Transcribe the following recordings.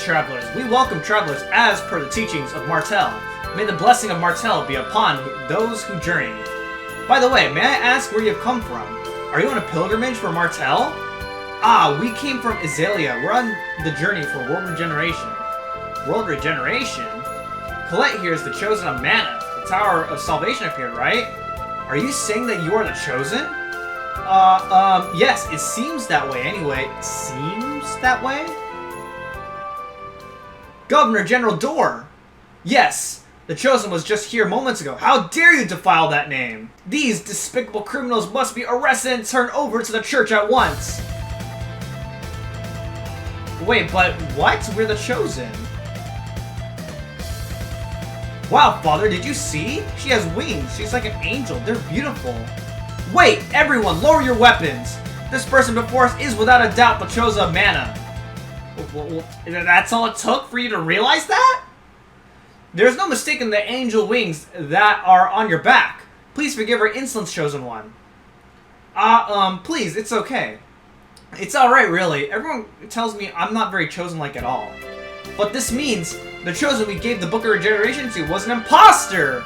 travelers. We welcome travelers as per the teachings of Martel. May the blessing of Martel be upon those who journey. By the way, may I ask where you've come from? Are you on a pilgrimage for Martel? Ah, we came from Azalea. We're on the journey for world regeneration. World regeneration? Colette here is the chosen of Mana. The Tower of Salvation appeared, right? Are you saying that you are the chosen? Yes, it seems that way anyway. Seems that way? Governor General Door! Yes, the chosen was just here moments ago. How dare you defile that name? These despicable criminals must be arrested and turned over to the church at once. Wait, but what? We're the chosen. Wow, Father, did you see? She has wings. She's like an angel. They're beautiful. Wait, everyone, lower your weapons. This person before us is without a doubt the chosen of Mana. Well, that's all it took for you to realize that? There's no mistaking the angel wings that are on your back. Please forgive our insolence, chosen one. Please, it's okay. It's alright, really. Everyone tells me I'm not very chosen-like at all. But this means the chosen we gave the Book of Regeneration to was an imposter!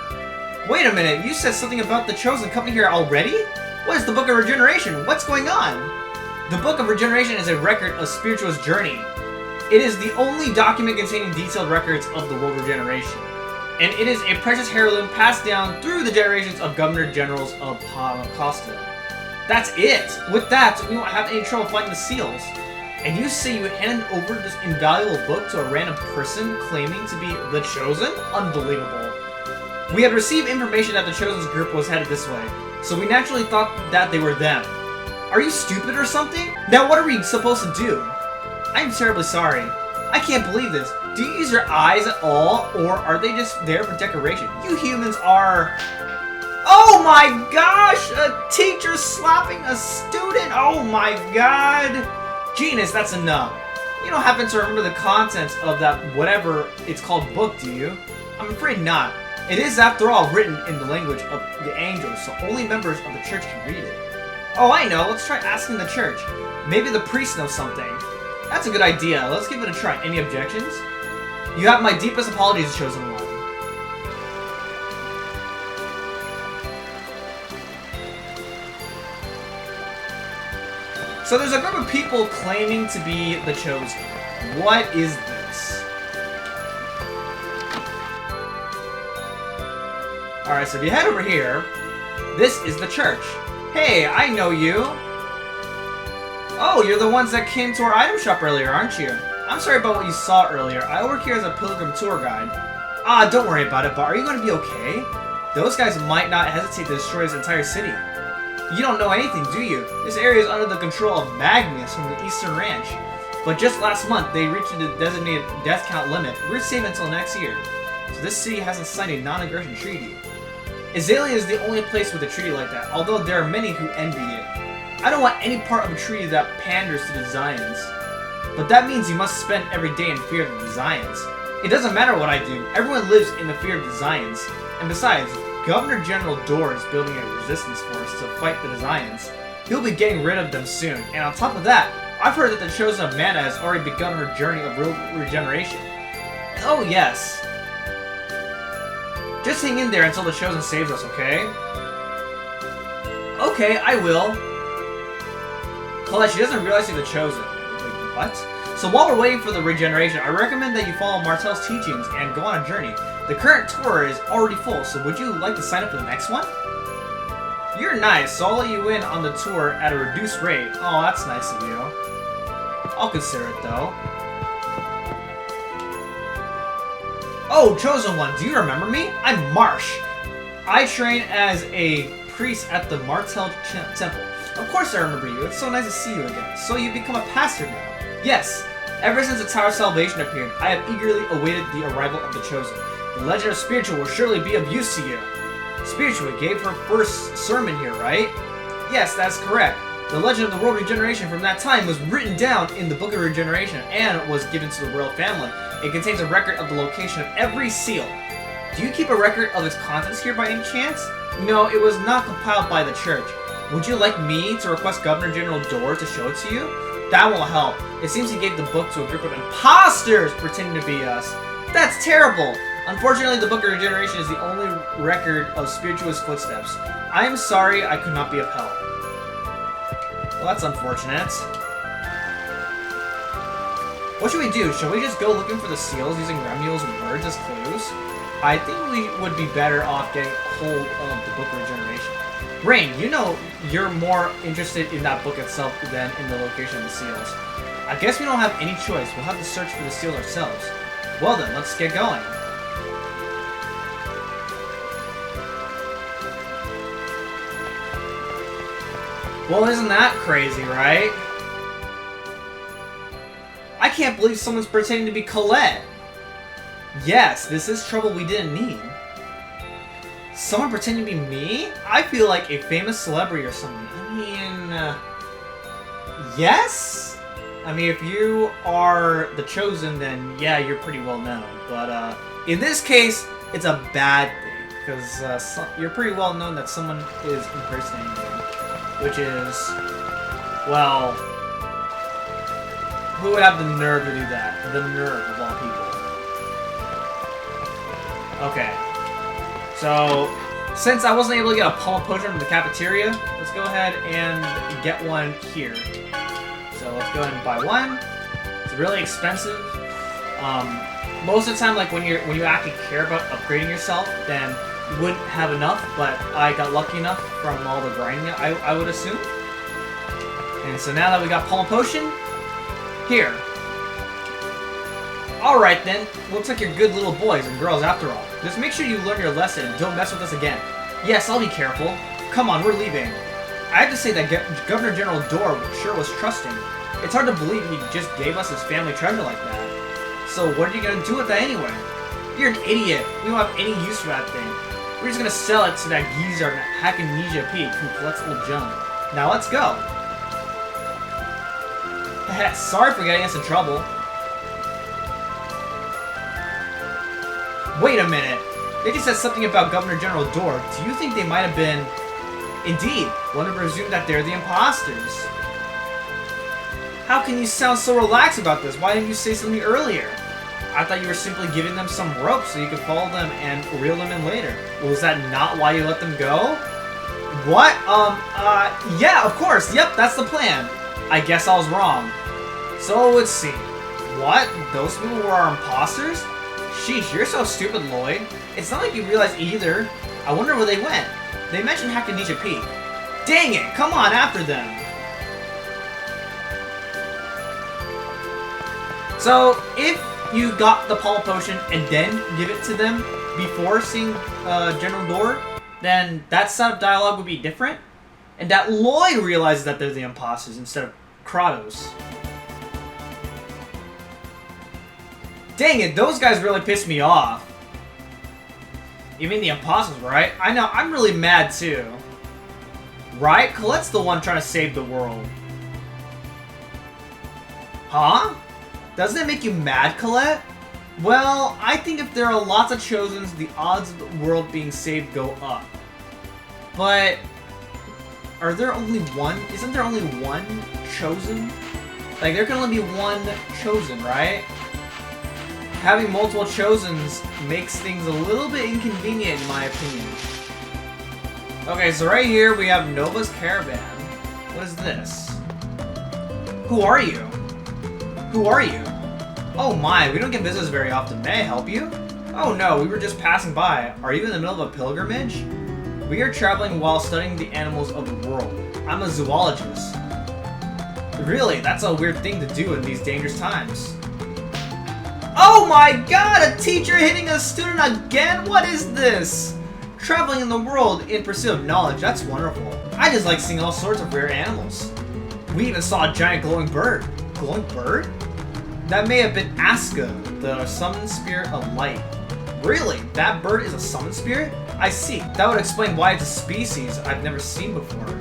Wait a minute, you said something about the chosen coming here already? What is the Book of Regeneration? What's going on? The Book of Regeneration is a record of Spiritual's journey. It is the only document containing detailed records of the world regeneration. And it is a precious heirloom passed down through the generations of Governor Generals of Costa. That's it! With that, we won't have any trouble finding the seals. And you say you handed over this invaluable book to a random person claiming to be the Chosen? Unbelievable. We had received information that the Chosen's group was headed this way, so we naturally thought that they were them. Are you stupid or something? Now what are we supposed to do? I'm terribly sorry. I can't believe this. Do you use your eyes at all, or are they just there for decoration? You humans are... Oh my gosh! A teacher slapping a student! Oh my god! Genius, that's enough. You don't happen to remember the contents of that whatever it's called book, do you? I'm afraid not. It is, after all, written in the language of the angels, so only members of the church can read it. Oh, I know. Let's try asking the church. Maybe the priest knows something. That's a good idea. Let's give it a try. Any objections? You have my deepest apologies, chosen one. So there's a group of people claiming to be the chosen. What is this? Alright, so if you head over here, this is the church. Hey, I know you. Oh, you're the ones that came to our item shop earlier, aren't you? I'm sorry about what you saw earlier. I work here as a pilgrim tour guide. Ah, don't worry about it, but are you going to be okay? Those guys might not hesitate to destroy this entire city. You don't know anything, do you? This area is under the control of Magnus from the Eastern Ranch. But just last month, they reached the designated death count limit. We're safe until next year. So this city hasn't signed a non-aggression treaty. Azalea is the only place with a treaty like that, although there are many who envy it. I don't want any part of a treaty that panders to the Zions. But that means you must spend every day in fear of the Zions. It doesn't matter what I do, everyone lives in the fear of the Zions. And besides, Governor General Door is building a resistance force to fight the Zions. He'll be getting rid of them soon, and on top of that, I've heard that the Chosen of Mana has already begun her journey of regeneration. Oh yes. Just hang in there until the Chosen saves us, okay? Okay, I will. Colette, she doesn't realize she's the Chosen. Wait, what? So while we're waiting for the regeneration, I recommend that you follow Martel's teachings and go on a journey. The current tour is already full, so would you like to sign up for the next one? You're nice, so I'll let you in on the tour at a reduced rate. Oh, that's nice of you. I'll consider it, though. Oh, Chosen One, do you remember me? I'm Marsh. I train as a priest at the Martel Temple. Of course I remember you. It's so nice to see you again. So you've become a pastor now. Yes. Ever since the Tower of Salvation appeared, I have eagerly awaited the arrival of the Chosen. The legend of Spiritual will surely be of use to you. Spiritual gave her first sermon here, right? Yes, that's correct. The legend of the world regeneration from that time was written down in the Book of Regeneration and was given to the royal family. It contains a record of the location of every seal. Do you keep a record of its contents here by any chance? No, it was not compiled by the church. Would you like me to request Governor General Door to show it to you? That won't help. It seems he gave the book to a group of imposters pretending to be us. That's terrible. Unfortunately, the Book of Regeneration is the only record of spirituous footsteps. I am sorry I could not be of help. Well, that's unfortunate. What should we do? Shall we just go looking for the seals using Remuel's words as clues? I think we would be better off getting hold of the Book of Regeneration. Rain, you know you're more interested in that book itself than in the location of the seals. I guess we don't have any choice. We'll have to search for the seals ourselves. Well then, let's get going. Well, isn't that crazy, right? I can't believe someone's pretending to be Colette. Yes, this is trouble we didn't need. Someone pretending to be me? I feel like a famous celebrity or something. I mean, yes? I mean, if you are the Chosen, then yeah, you're pretty well known. But in this case, it's a bad thing. Because you're pretty well known that someone is impersonating you. Which is, well, who would have the nerve to do that? The nerve of all people. Okay. So, since I wasn't able to get a palm potion from the cafeteria, let's go ahead and get one here. So let's go ahead and buy one. It's really expensive. Most of the time, like when you actually care about upgrading yourself, then you wouldn't have enough. But I got lucky enough from all the grinding, I would assume. And so now that we got palm potion, here. Alright then, looks like you're good little boys and girls after all. Just make sure you learn your lesson and don't mess with us again. Yes, I'll be careful. Come on, we're leaving. I have to say that Governor General Dorr sure was trusting. It's hard to believe he just gave us his family treasure like that. So what are you gonna do with that anyway? You're an idiot. We don't have any use for that thing. We're just gonna sell it to that geezer Hackamnesia Pete who collects old junk. Now let's go. Sorry for getting us in trouble. Wait a minute. They just said something about Governor General Dorr. Do you think they might have been... Indeed, one would presume that they're the imposters. How can you sound so relaxed about this? Why didn't you say something earlier? I thought you were simply giving them some rope so you could follow them and reel them in later. Was that not why you let them go? What? Yeah, of course. Yep, that's the plan. I guess I was wrong. So it would seem. What? Those people were our imposters? Sheesh, you're so stupid, Lloyd. It's not like you realize either. I wonder where they went. They mentioned Hackamnesia Pete. Dang it! Come on, after them! So, if you got the Palm Potion and then give it to them before seeing General Dorr, then that set of dialogue would be different. And that Lloyd realizes that they're the imposters instead of Kratos. Dang it, those guys really pissed me off. You mean the imposters, right? I know, I'm really mad too. Right? Colette's the one trying to save the world. Huh? Doesn't it make you mad, Colette? Well, I think if there are lots of Chosens, the odds of the world being saved go up. But... are there only one? Isn't there only one Chosen? Like, there can only be one Chosen, right? Having multiple Chosens makes things a little bit inconvenient, in my opinion. Okay, so right here we have Nova's Caravan. What is this? Who are you? Who are you? Oh my, we don't get visitors very often. May I help you? Oh no, we were just passing by. Are you in the middle of a pilgrimage? We are traveling while studying the animals of the world. I'm a zoologist. Really, that's a weird thing to do in these dangerous times. Oh my god, a teacher hitting a student again? What is this? Traveling in the world in pursuit of knowledge, that's wonderful. I just like seeing all sorts of rare animals. We even saw a giant glowing bird. Glowing bird? That may have been Aska, the summoned spirit of light. Really? That bird is a summoned spirit? I see. That would explain why it's a species I've never seen before.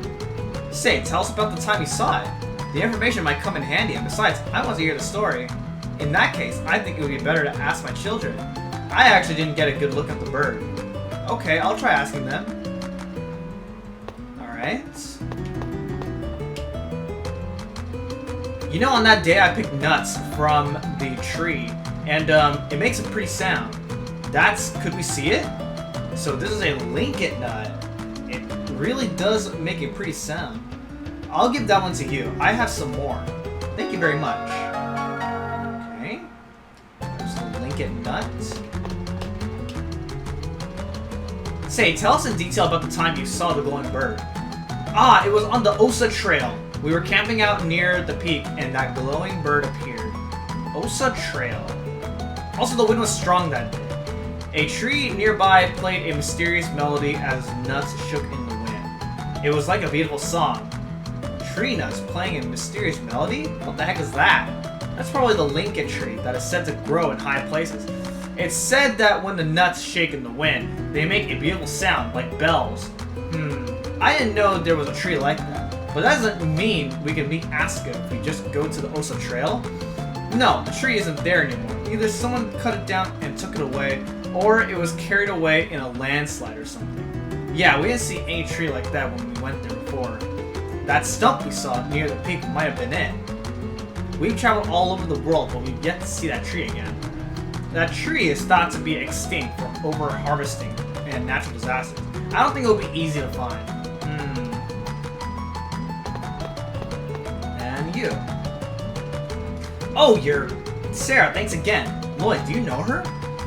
Say, tell us about the time you saw it. The information might come in handy, and besides, I want to hear the story. In that case, I think it would be better to ask my children. I actually didn't get a good look at the bird. Okay, I'll try asking them. Alright. You know, on that day I picked nuts from the tree, and it makes a pretty sound. Could we see it? So this is a Linkit nut. It really does make a pretty sound. I'll give that one to you. I have some more. Thank you very much. Okay. There's the Linkit nut. Say, tell us in detail about the time you saw the glowing bird. Ah, it was on the Osa Trail. We were camping out near the peak, and that glowing bird appeared. Osa Trail. Also, the wind was strong that day. A tree nearby played a mysterious melody as nuts shook in the wind. It was like a beautiful song. Tree nuts playing a mysterious melody? What the heck is that? That's probably the Linkit tree that is said to grow in high places. It's said that when the nuts shake in the wind, they make a beautiful sound, like bells. I didn't know there was a tree like that. But that doesn't mean we can meet Asuka if we just go to the Osa Trail. No, the tree isn't there anymore. Either someone cut it down and took it away, or it was carried away in a landslide or something. Yeah, we didn't see any tree like that when we went there before. That stump we saw near the peak might have been it. We've traveled all over the world, but we've yet to see that tree again. That tree is thought to be extinct from over-harvesting and natural disasters. I don't think it'll be easy to find. And you. Oh, you're Sarah, thanks again. Lloyd, do you know her?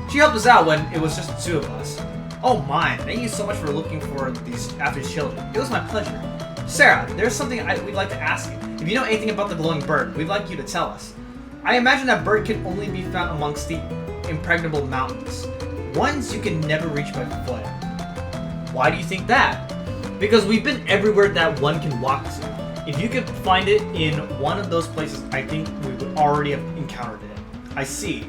She helped us out when it was just the two of us. Oh my, thank you so much for looking for after these children. It was my pleasure. Sarah, there's something we'd like to ask you. If you know anything about the glowing bird, we'd like you to tell us. I imagine that bird can only be found amongst the impregnable mountains. Ones you can never reach by foot. Why do you think that? Because we've been everywhere that one can walk to. If you could find it in one of those places, I think we would already have encountered it. I see.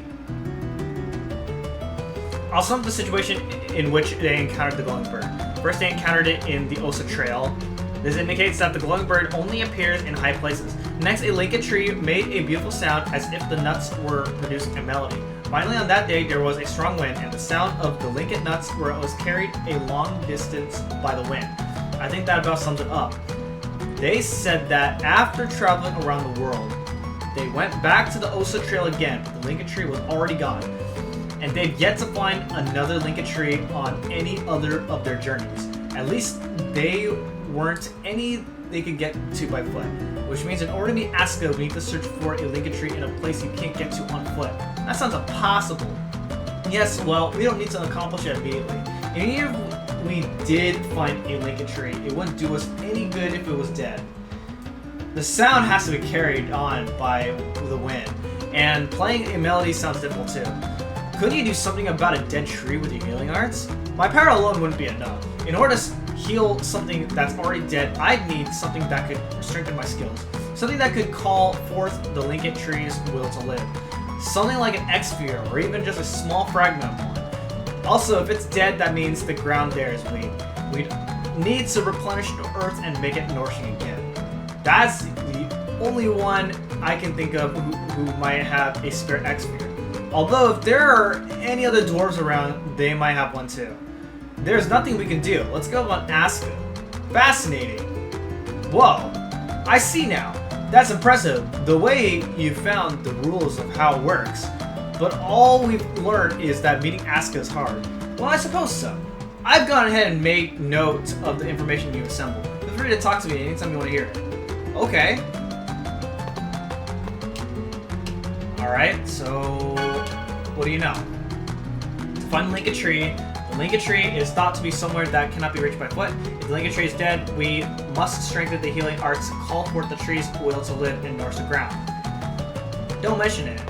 I'll sum up the situation in which they encountered the glowing bird. First, they encountered it in the Osa Trail. This indicates that the glowing bird only appears in high places. Next, a Linkit tree made a beautiful sound as if the nuts were producing a melody. Finally, on that day, there was a strong wind, and the sound of the Linkit nuts was carried a long distance by the wind. I think that about sums it up. They said that after traveling around the world, they went back to the Osa Trail again, but the Linkit tree was already gone. And they've yet to find another Linkit tree on any other of their journeys. At least they weren't any they could get to by foot. Which means in order to meet Asuka, we need to search for a Linkit tree in a place you can't get to on foot. That sounds impossible. Yes, well, we don't need to accomplish it immediately. And even if we did find a Linkit tree, it wouldn't do us any good if it was dead. The sound has to be carried on by the wind, and playing a melody sounds difficult too. Couldn't you do something about a dead tree with your healing arts? My power alone wouldn't be enough. In order to heal something that's already dead, I'd need something that could strengthen my skills. Something that could call forth the Linkit tree's will to live. Something like an X-Sphere, or even just a small fragment of one. Also, if it's dead, that means the ground there is weak. We'd need to replenish the earth and make it nourishing again. That's the only one I can think of who might have a spare X-Sphere. Although, if there are any other dwarves around, they might have one too. There's nothing we can do. Let's go on Asuka. Fascinating. Whoa. I see now. That's impressive, the way you found the rules of how it works. But all we've learned is that meeting Asuka is hard. Well, I suppose so. I've gone ahead and made note of the information you assembled. Feel free to talk to me anytime you want to hear it. Okay. Alright, so what do you know? To find the Linkit tree, the Linkit tree is thought to be somewhere that cannot be reached by foot. If the Linkit tree is dead, we must strengthen the healing arts, call forth the tree's will to live, and nourish the ground. Don't mention it.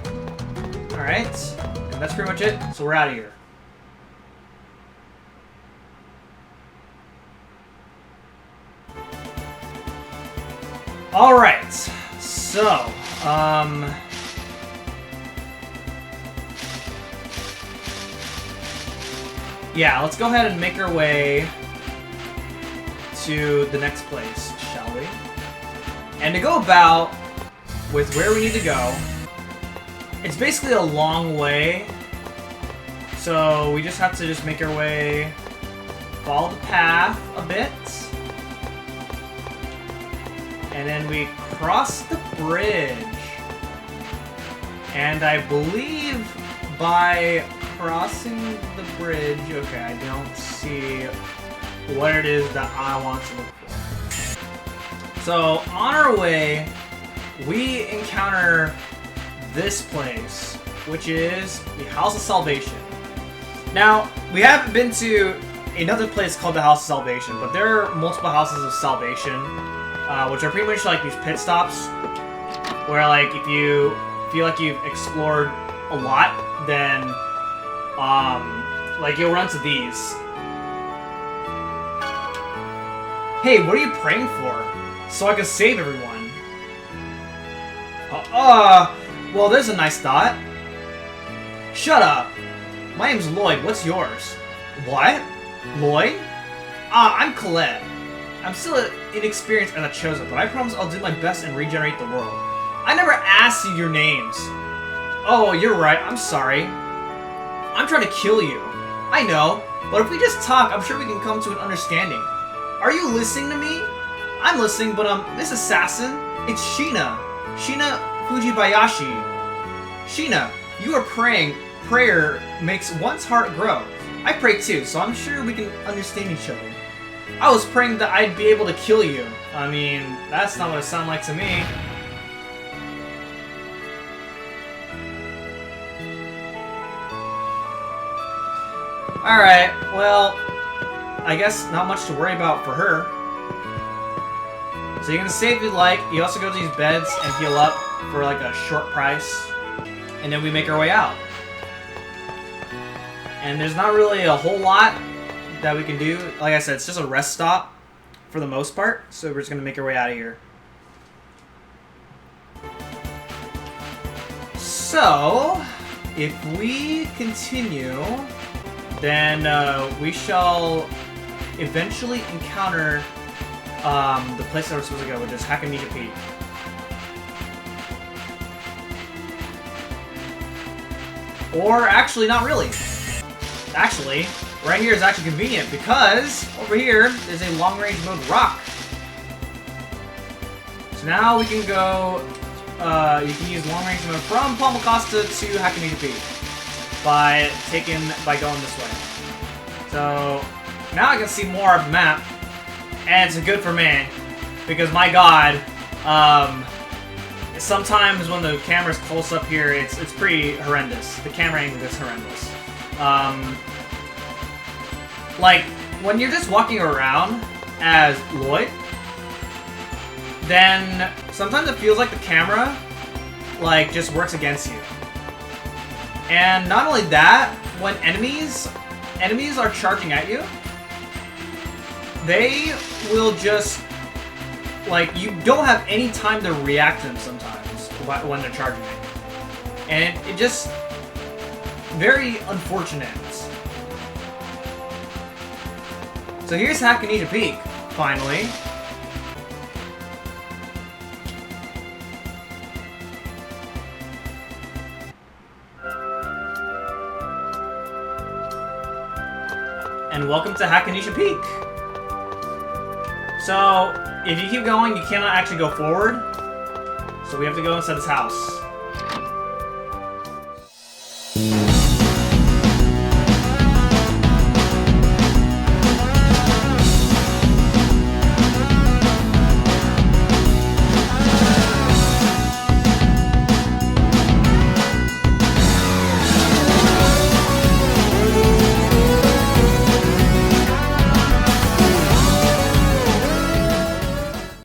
Alright, and that's pretty much it, so we're out of here. Alright, so, yeah, let's go ahead and make our way to the next place, shall we? And to go about with where we need to go, it's basically a long way, so we just have to just make our way, follow the path a bit, and then we cross the bridge. And I believe by crossing the bridge... Okay, I don't see what it is that I want to look for. So, on our way, we encounter this place, which is the House of Salvation. Now, we haven't been to another place called the House of Salvation, but there are multiple Houses of Salvation, which are pretty much like these pit stops, where like if you feel like you've explored a lot, then like you'll run to these. Hey, what are you praying for? So I can save everyone. Well, there's a nice thought. Shut up. My name's Lloyd. What's yours? What? Lloyd? I'm Colette. I'm still inexperienced as a chosen, but I promise I'll do my best and regenerate the world. I never asked you your names. Oh, you're right. I'm sorry. I'm trying to kill you. I know, but if we just talk, I'm sure we can come to an understanding. Are you listening to me? I'm listening, but this assassin, it's Sheena. Sheena Fujibayashi. Sheena, you are praying. Prayer makes one's heart grow. I pray too, so I'm sure we can understand each other. I was praying that I'd be able to kill you. I mean, that's not what it sounded like to me. Alright, well, I guess not much to worry about for her. So you can save if you like. You also go to these beds and heal up for like a short price. And then we make our way out. And there's not really a whole lot that we can do. Like I said, it's just a rest stop for the most part. So we're just going to make our way out of here. So, if we continue, then we shall eventually encounter the place that we're supposed to go, which is Hakonishi Peak. Or actually, not really. Actually, right here is actually convenient because over here there's a long-range mode rock. So now we can go. You can use long-range mode from Palmacosta to Hakonishi Peak by going this way. So now I can see more of the map, and it's good for me because my God, sometimes when the camera's close up here, it's pretty horrendous. The camera angle is horrendous. Like, when you're just walking around as Lloyd, then sometimes it feels like the camera, like, just works against you. And not only that, when enemies are charging at you, they will just, like, you don't have any time to react to them sometimes when they're charging at you. And it just, very unfortunate. So here's Hakonishi Peak, finally. And welcome to Hakonishi Peak. So, if you keep going, you cannot actually go forward. So we have to go inside this house.